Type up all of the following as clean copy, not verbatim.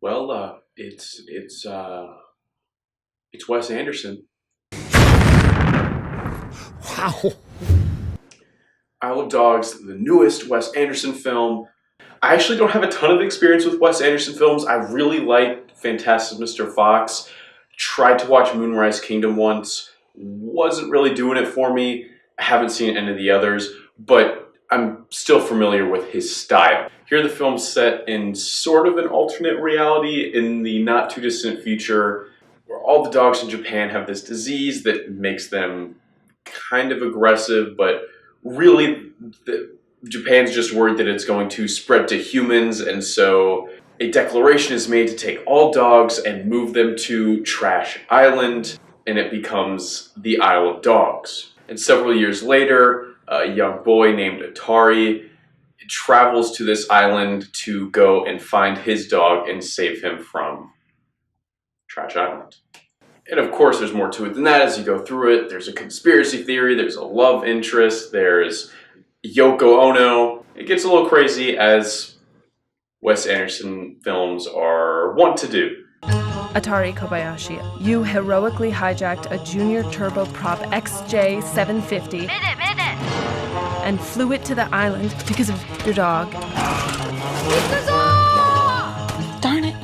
It's Wes Anderson. Wow. Isle of Dogs, the newest Wes Anderson film. I actually don't have a ton of experience with Wes Anderson films. I really like Fantastic Mr. Fox. Tried to watch Moonrise Kingdom once. Wasn't really doing it for me. I haven't seen any of the others, but I'm still familiar with his style. Here the film's set in sort of an alternate reality in the not too distant future where all the dogs in Japan have this disease that makes them kind of aggressive, but really Japan's just worried that it's going to spread to humans, and so a declaration is made to take all dogs and move them to Trash Island, and it becomes the Isle of Dogs. And several years later, a young boy named Atari travels to this island to go and find his dog and save him from Trash Island. And of course, there's more to it than that as you go through it. There's a conspiracy theory, there's a love interest, there's Yoko Ono. It gets a little crazy, as Wes Anderson films are wont to do. Atari Kobayashi, you heroically hijacked a junior turboprop XJ750 and flew it to the island because of your dog. Darn it.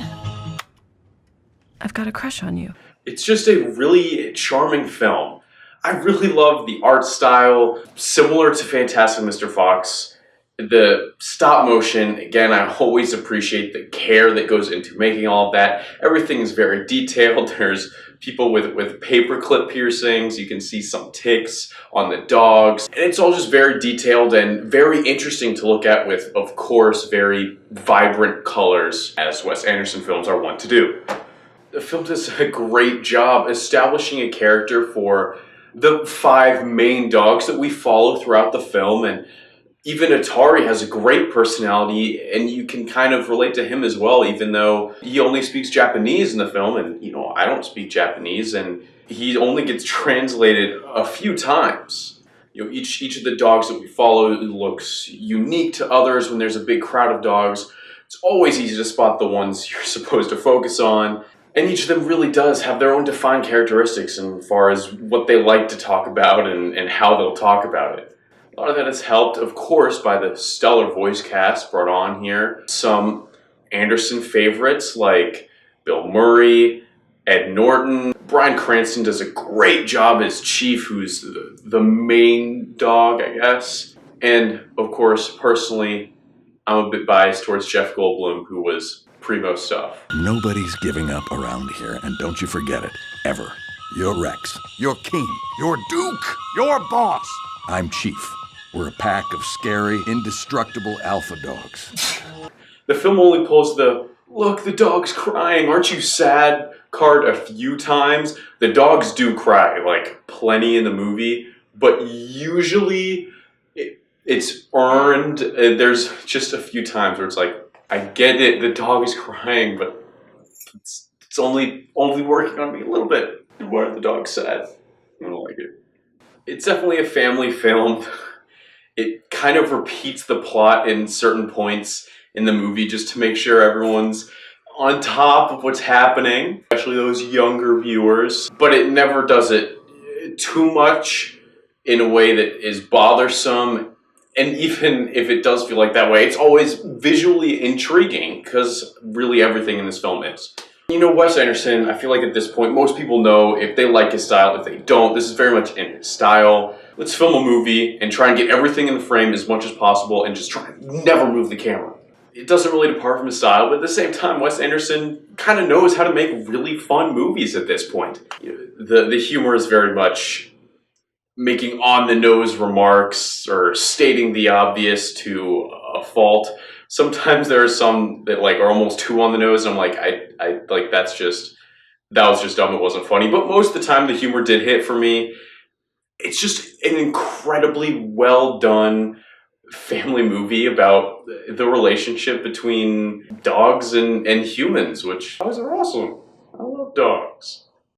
I've got a crush on you. It's just a really charming film. I really love the art style, similar to Fantastic Mr. Fox. The stop motion, again, I always appreciate the care that goes into making all of that. Everything is very detailed. There's people with paperclip piercings. You can see some ticks on the dogs. And it's all just very detailed and very interesting to look at with, of course, very vibrant colors, as Wes Anderson films are wont to do. The film does a great job establishing a character for the 5 main dogs that we follow throughout the film, and even Atari has a great personality, and you can kind of relate to him as well, even though he only speaks Japanese in the film, and I don't speak Japanese, and he only gets translated a few times. Each of the dogs that we follow looks unique to others. When there's a big crowd of dogs, it's always easy to spot the ones you're supposed to focus on. And each of them really does have their own defined characteristics as far as what they like to talk about and how they'll talk about it. A lot of that is helped, of course, by the stellar voice cast brought on here. Some Anderson favorites like Bill Murray, Ed Norton. Bryan Cranston does a great job as Chief, who's the main dog, I guess. And, of course, personally, I'm a bit biased towards Jeff Goldblum, who was primo stuff. Nobody's giving up around here, and don't you forget it, ever. You're Rex. You're King. You're Duke. You're Boss. I'm Chief. We're a pack of scary, indestructible alpha dogs. The film only pulls the, look, the dog's crying, aren't you sad card a few times. The dogs do cry, like, plenty in the movie, but usually it's earned. There's just a few times where it's like, I get it, the dog is crying, but it's only working on me a little bit. Why are the dogs sad? I don't like it. It's definitely a family film. It kind of repeats the plot in certain points in the movie just to make sure everyone's on top of what's happening, especially those younger viewers. But it never does it too much in a way that is bothersome. And even if it does feel like that way, it's always visually intriguing, because really everything in this film is. Wes Anderson, I feel like at this point, most people know if they like his style, if they don't. This is very much in his style. Let's film a movie and try and get everything in the frame as much as possible and just try and never move the camera. It doesn't really depart from his style, but at the same time, Wes Anderson kind of knows how to make really fun movies at this point. The humor is very much making on-the-nose remarks or stating the obvious to a fault. Sometimes there are some that are almost too on the nose, and I'm like, that was just dumb, it wasn't funny. But most of the time the humor did hit for me. It's just an incredibly well done family movie about the relationship between dogs and humans, which dogs are awesome. I love dogs.